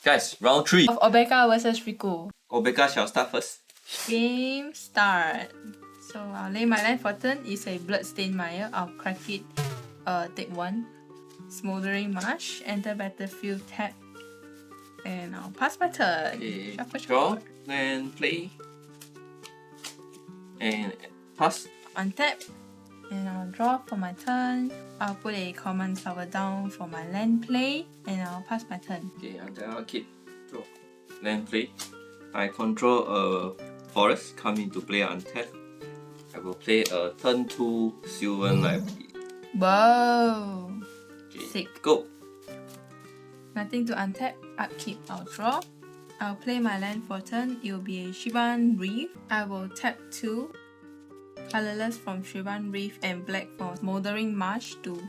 Guys, round 3 of Obeka versus Riku. Obeka shall start first. Game start. So I'll lay my land for turn. It's a Bloodstained Mire. I'll crack it. Take 1. Smoldering Marsh. Enter battlefield, tap. And I'll pass my turn. Okay, Shuffle, draw, shuffle. then play. And pass. Untap. And I'll draw for my turn. I'll put a command tower down for my land play. And I'll pass my turn. Okay, and then I'll keep draw. Then play. I control a forest, come into play untap. I will play a turn 2 Sylvan Library. Whoa! Okay, Sick. go. Nothing to untap. Upkeep, I'll draw. I'll play my land for turn. It will be a Shivan Reef. I will tap 2 colorless from Shivan Reef and black from Smoldering Marsh to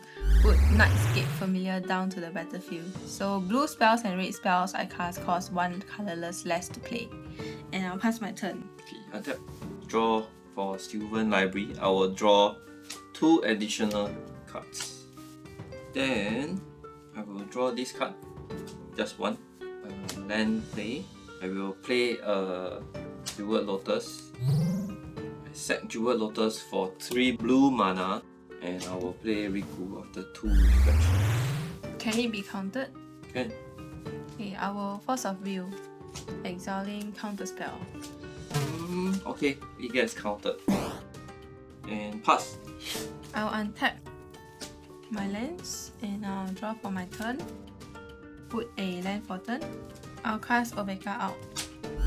put Nightscape Familiar down to the battlefield. So blue spells and red spells I cast cost 1 colorless less to play. And I'll pass my turn. Okay, untap. Draw for Sylvan Library. I will draw 2 additional cards. Then I will draw this card. Just 1. Land play. I will play a Jeweled Lotus. I set Jeweled Lotus for 3 blue mana. And I will play Riku after 2 reflection. Can it be countered? Can. Okay, I will Force of Will. Exiling counterspell. Okay, it gets counted. And pass. I'll untap my lands and I'll draw for my turn. Put a land for turn. I'll cast Obeka out.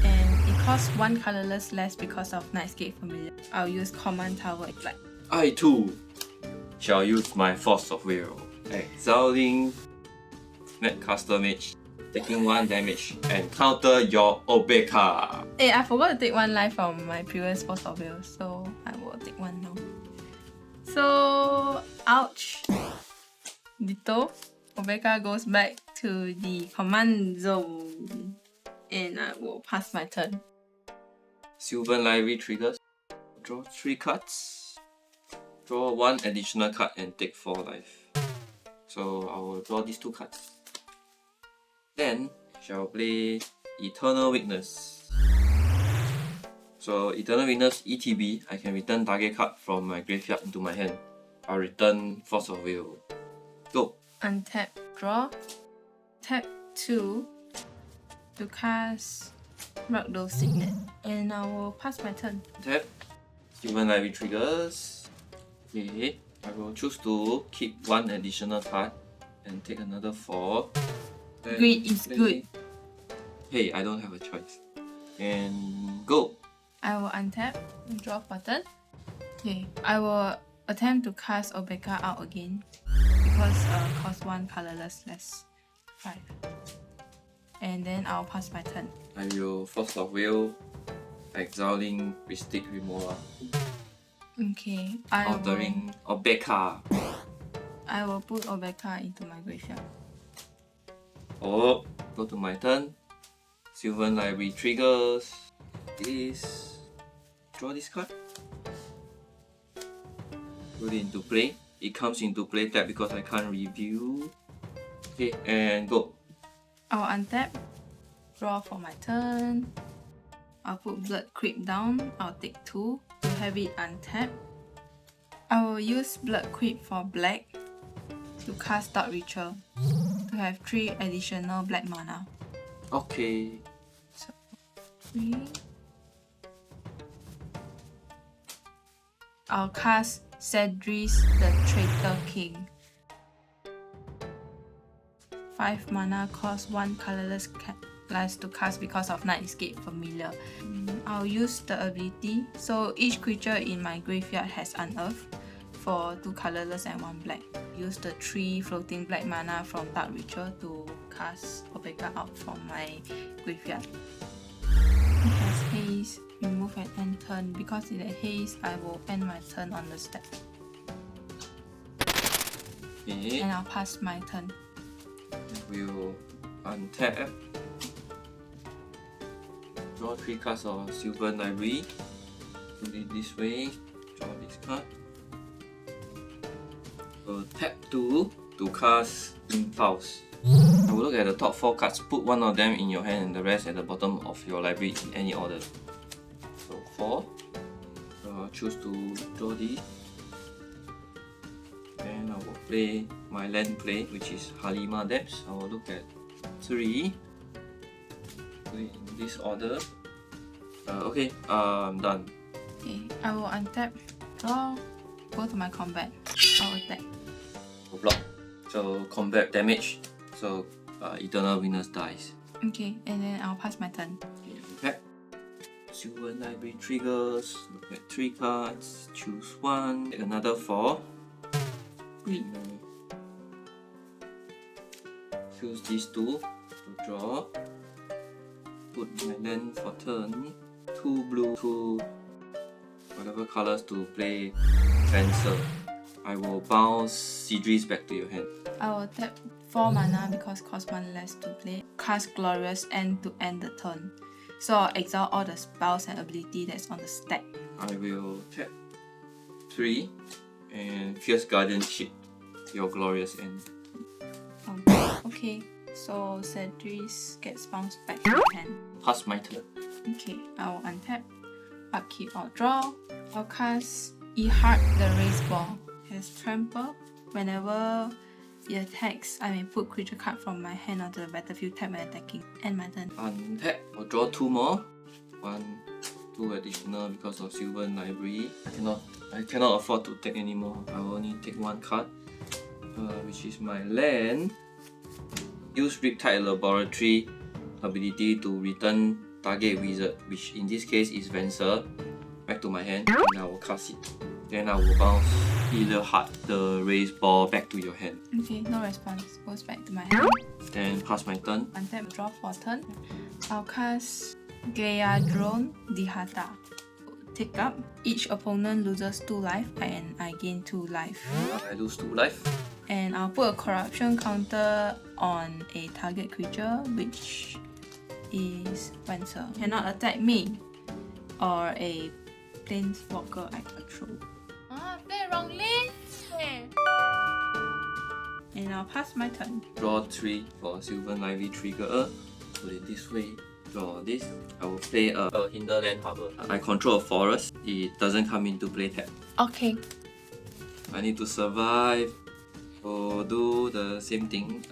And it costs 1 colorless less because of Nightscape Familiar. I'll use Command Tower Black. I too shall use my Force of Will. Exiling Netcaster Mage, taking 1 damage and counter your Obeka. Hey, I forgot to take 1 life from my previous Force of Will, so I will take 1 now. So, ouch. Ditto. Obeka goes back to the command zone. And I will pass my turn. Sylvan Library triggers. Draw 3 cards. Draw 1 additional card and take 4 life. So I will draw these 2 cards. Then shall play Eternal Witness. So Eternal Witness ETB, I can return target card from my graveyard into my hand. I'll return Force of Will. Go. Untap, draw. Tap 2 to cast Ragdoll Signet. And I will pass my turn. Tap. Sylvan Library triggers. Okay. I will choose to keep 1 additional card and take another 4. Then Greed is play. good. Hey, I don't have a choice. And go. I will untap and draw for turn. Okay, I will attempt to cast Obeka out again because cost 1 colorless less. 5. And then I'll pass my turn. I will Force of Will, exiling Mystic Remora, Okay, altering Obeka. I will put Obeka into my graveyard. Oh, go to my turn. Sylvan Library triggers. This. Draw this card. Put it into play. It comes into play tap because I can't review. Okay, and go. I'll untap, draw for my turn. I'll put Blood Creep down. I'll take 2 to have it untapped. I will use Blood Creep for black to cast Dark Ritual to have 3 additional black mana. Okay. So 3. I'll cast Cedric the Traitor King. 5 mana cost 1 colorless less to cast because of Nightscape Familiar. I'll use the ability. So each creature in my graveyard has unearthed for 2 colorless and 1 black. Use the 3 floating black mana from Dark Ritual to cast Obeka out from my graveyard. It has haste, remove and end turn. Because it has haste, I will end my turn on the step. Okay. And I'll pass my turn. We'll untap. Draw 3 cards of Sylvan Library. Do it this way. Draw this card. We'll tap 2 to cast Impulse. I will look at the top 4 cards, put one of them in your hand and the rest at the bottom of your library in any order. So 4. So I'll choose to draw these. Then I will play my land play, which is Halima Depths. I will look at 3. Put it in this order. Okay, I'm done. Okay, I will untap, draw, go to my combat. I'll attack. Block. So combat damage. So Eternal Venus dies. Okay, and then I'll pass my turn. Okay, impact. Silver library triggers. Look at 3 cards. Choose 1. Take another 4. Read. Choose these 2 to draw. Put my land for turn. 2 blue, 2 whatever colors to play Venser. I will bounce Sidris back to your hand. I will tap 4 mana because cost 1 less to play. Cast Glorious End to end the turn. So I'll exile all the spells and ability that's on the stack. I will tap 3 and Fierce Guardianship, your Glorious End. Okay, so Sidris gets bounced back to your hand. Pass my turn. Okay, I will untap, upkeep or draw. I'll cast E-Heart, the Race Ball. Has Trample. Whenever it attacks, I may put creature card from my hand onto the battlefield, tap when attacking. End my turn. Untap. I'll draw 2 more. 1, 2 additional because of Silver Library. I cannot afford to take any more. I will only take 1 card, which is my land. Use Riptide Laboratory ability to return target wizard, which in this case is Venser, back to my hand, and I will cast it. Then I will bounce Healer Heart, the raised ball, back to your hand. Okay, no response. Goes back to my hand. Then pass my turn. Untap, draw for turn. I'll cast Gayadrone Dihata. Take up. Each opponent loses 2 life and I gain 2 life. I lose 2 life. And I'll put a corruption counter on a target creature, which is Venser. Cannot attack me or a planeswalker I control. Play wrongly. And I'll pass my turn. Draw 3 for Silver Ivy Trigger. Put it this way. Draw this. I will play a Hinterland Harbor. I control a forest. It doesn't come into play tab. Okay. I need to survive. So do the same thing.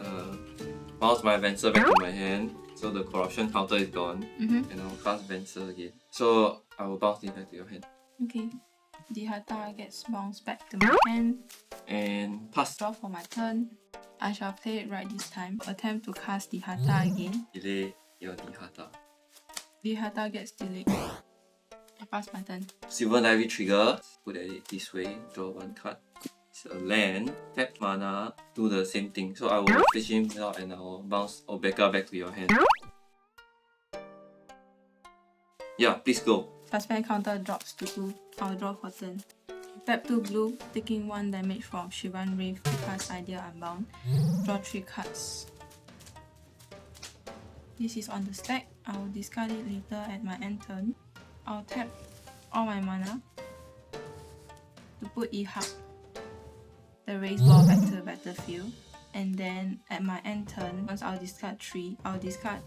Bounce my Venser back to my hand. So the corruption counter is gone. And I'll cast Venser again. So I will bounce it back to your hand. Okay. Dihata gets bounced back to my hand. And pass. Draw for my turn. I shall play it right this time. Attempt to cast Dihata again. Delay your Dihata. Dihata gets delayed. I pass my turn. Silver Ivy Trigger. Put it this way. Draw 1 card. It's a land. Tap mana. Do the same thing. So I will fish him out and I will bounce Obeka back to your hand. Yeah, please go. Suspend counter drops to 2. I'll draw for turn. Tap 2 blue, taking 1 damage from Shivan Wraith to cast Ideal Unbound. Draw 3 cards. This is on the stack. I will discard it later at my end turn. I'll tap all my mana to put E-Heart, the raised ball, back to the battlefield. And then at my end turn, once I'll discard 3, I'll discard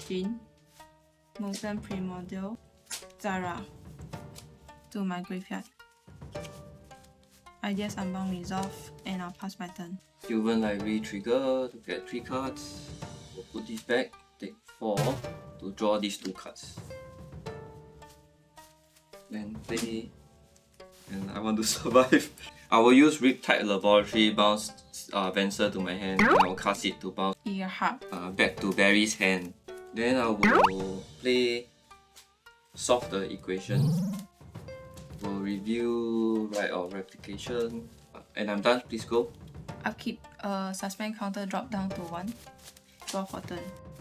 Jin, Molten Primordial, Zara to my graveyard. Ideas Unbound resolve and I'll pass my turn. Silver Library Trigger to get 3 cards. We'll put this back. Take 4 to draw these 2 cards. Then play. And I want to survive. I will use Riptide Laboratory, bounce Venser to my hand, and I will cast it to bounce E-Heart. back to Barry's hand. Then I will play Solve the Equation. We'll review Right of Replication. And I'm done, please go. Upkeep, suspend counter drop down to 1. Draw for turn.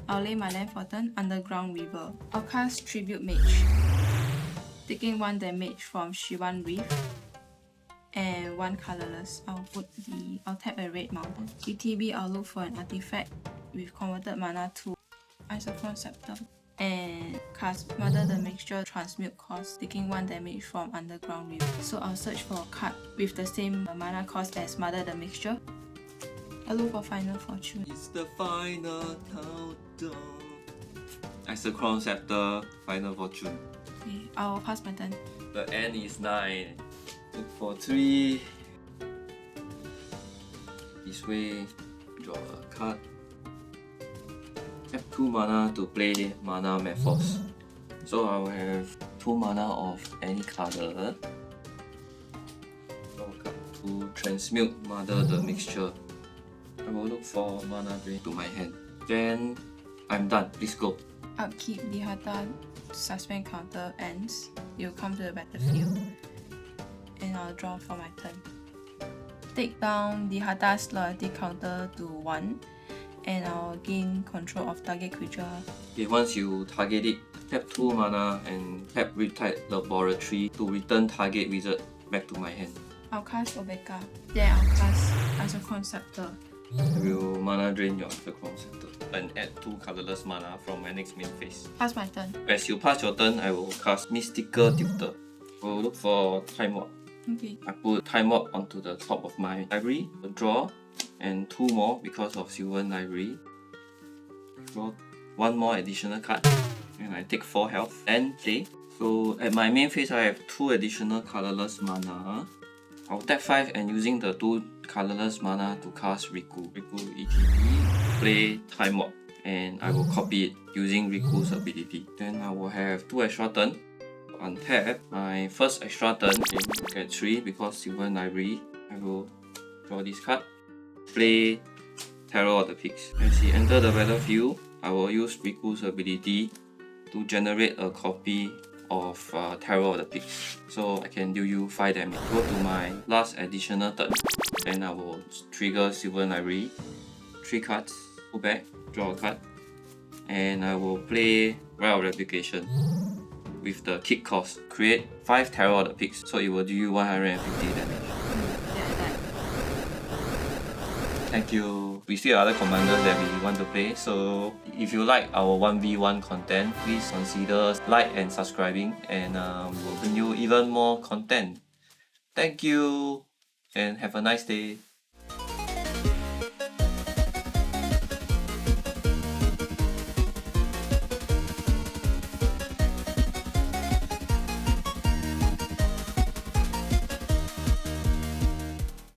I'll lay my land for turn, Underground Weaver. I'll cast Tribute Mage, taking 1 damage from Shivan Reef and 1 colorless. I'll tap a red mountain. ETB, I'll look for an artifact with converted mana to Isochron Scepter and cast Mother the Mixture Transmute cost, taking 1 damage from Underground Weaver. So I'll search for a card with the same mana cost as Mother the Mixture I look for Final Fortune. It's the final countdown. Crown Scepter, Final Fortune. Okay, I'll pass my turn. The end is 9. Look for 3. This way, draw a card. Have 2 mana to play Mana Force. So I will have 2 mana of any color. Draw a card to transmute Mother the Mixture. I will look for mana drain to my hand. Then I'm done. Please go. Upkeep Dihata suspend counter ends. You come to the battlefield. And I'll draw for my turn. Take down Dihata's loyalty counter to 1. And I'll gain control of target creature. Okay, once you target it, tap 2 mana and tap Riptide Laboratory to return target wizard back to my hand. I'll cast Obeka. Then I'll cast Isochron Scepter. I will mana drain your Crown Scepter and add 2 colorless mana from my next main phase. Pass my turn. As you pass your turn, I will cast Mystical Tutor. I will look for Time Warp. Okay. I put Time Warp onto the top of my library, draw, and 2 more because of Sylvan Library. Draw 1 more additional card, and I take 4 health and play. So at my main phase, I have 2 additional colorless mana. I'll tap 5 and using the 2 colorless mana to cast Riku. Riku ETB, play Time Warp, and I will copy it using Riku's ability. Then I will have 2 extra turn. Untap my first extra turn, get 3 because Sylvan Library. I will draw this card, play Terror of the Pigs. As he enter the battlefield, I will use Riku's ability to generate a copy of Terror of the Pigs. So I can deal you 5 damage. Go to my last additional turn, and I will trigger Sylvan Library. 3 cards, go back, draw a card, and I will play Rite of Replication. With the kick cost, create 5 Terror of the Pigs, so it will do you 150 damage. Yeah, I died. Thank you. We still have other commanders that we want to play, so if you like our 1v1 content, please consider like and subscribing, and we'll bring you even more content. Thank you, and have a nice day.